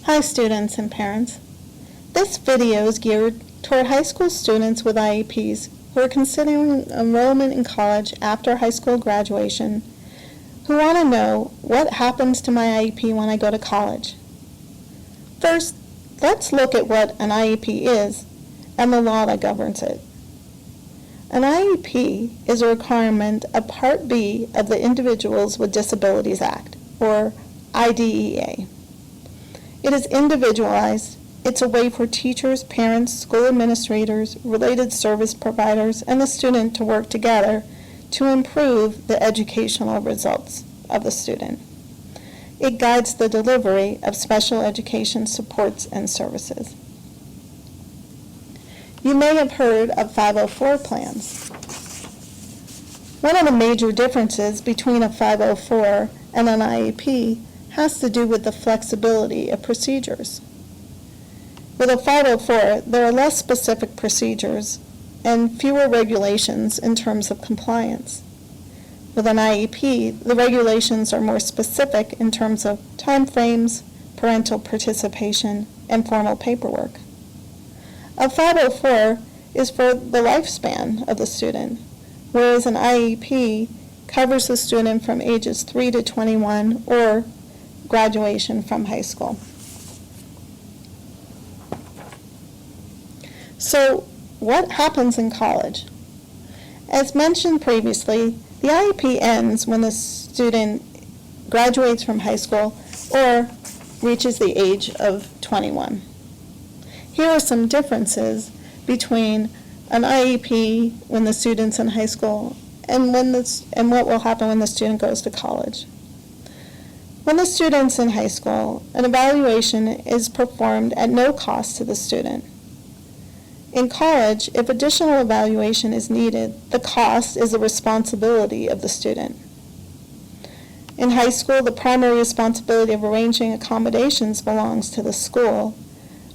Hi students and parents. This video is geared toward high school students with IEPs who are considering enrollment in college after high school graduation, who want to know what happens to my IEP when I go to college. First, let's look at what an IEP is and the law that governs it. An IEP is a requirement of Part B of the Individuals with Disabilities Act, or IDEA. It is individualized. It's a way for teachers, parents, school administrators, related service providers, and the student to work together to improve the educational results of the student. It guides the delivery of special education supports and services. You may have heard of 504 plans. One of the major differences between a 504 and an IEP has to do with the flexibility of procedures. With a 504, there are less specific procedures and fewer regulations in terms of compliance. With an IEP, the regulations are more specific in terms of timeframes, parental participation, and formal paperwork. A 504 is for the lifespan of the student, whereas an IEP covers the student from ages 3 to 21 or graduation from high school. So, what happens in college? As mentioned previously, the IEP ends when the student graduates from high school or reaches the age of 21. Here are some differences between an IEP when the student's in high school and what will happen when the student goes to college. When the student's in high school, an evaluation is performed at no cost to the student. In college, if additional evaluation is needed, the cost is the responsibility of the student. In high school, the primary responsibility of arranging accommodations belongs to the school,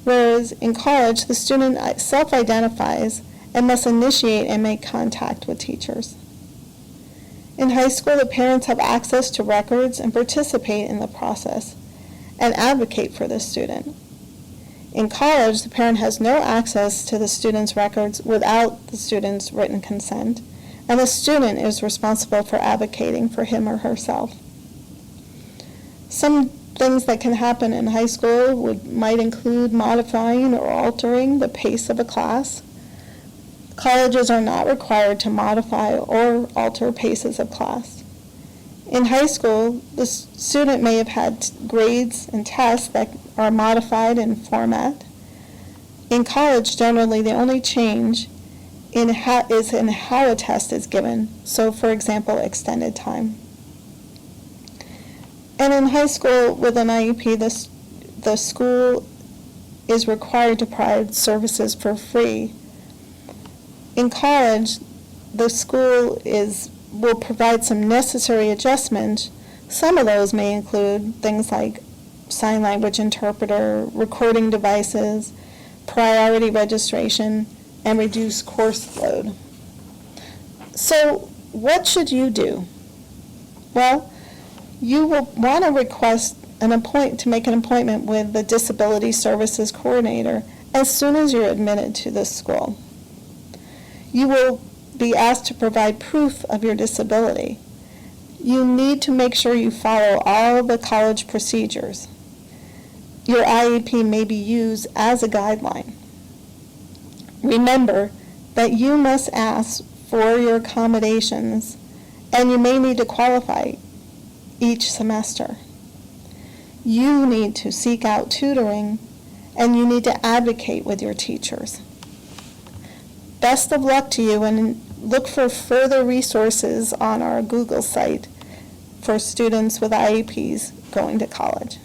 whereas in college, the student self-identifies and must initiate and make contact with teachers. In high school, the parents have access to records and participate in the process and advocate for the student. In college, the parent has no access to the student's records without the student's written consent, and the student is responsible for advocating for him or herself. Some things that can happen in high school might include modifying or altering the pace of a class. Colleges are not required to modify or alter paces of class. In high school, the student may have had grades and tests that are modified in format. In college, generally, the only change is in how a test is given. So, for example, extended time. And in high school, with an IEP, the school is required to provide services for free. In college, the school will provide some necessary adjustments. Some of those may include things like sign language interpreter, recording devices, priority registration, and reduced course load. So, what should you do? Well, you will want to request to make an appointment with the Disability Services Coordinator as soon as you're admitted to this school. You will be asked to provide proof of your disability. You need to make sure you follow all the college procedures. Your IEP may be used as a guideline. Remember that you must ask for your accommodations, and you may need to qualify each semester. You need to seek out tutoring, and you need to advocate with your teachers. Best of luck to you, and look for further resources on our Google site for students with IEPs going to college.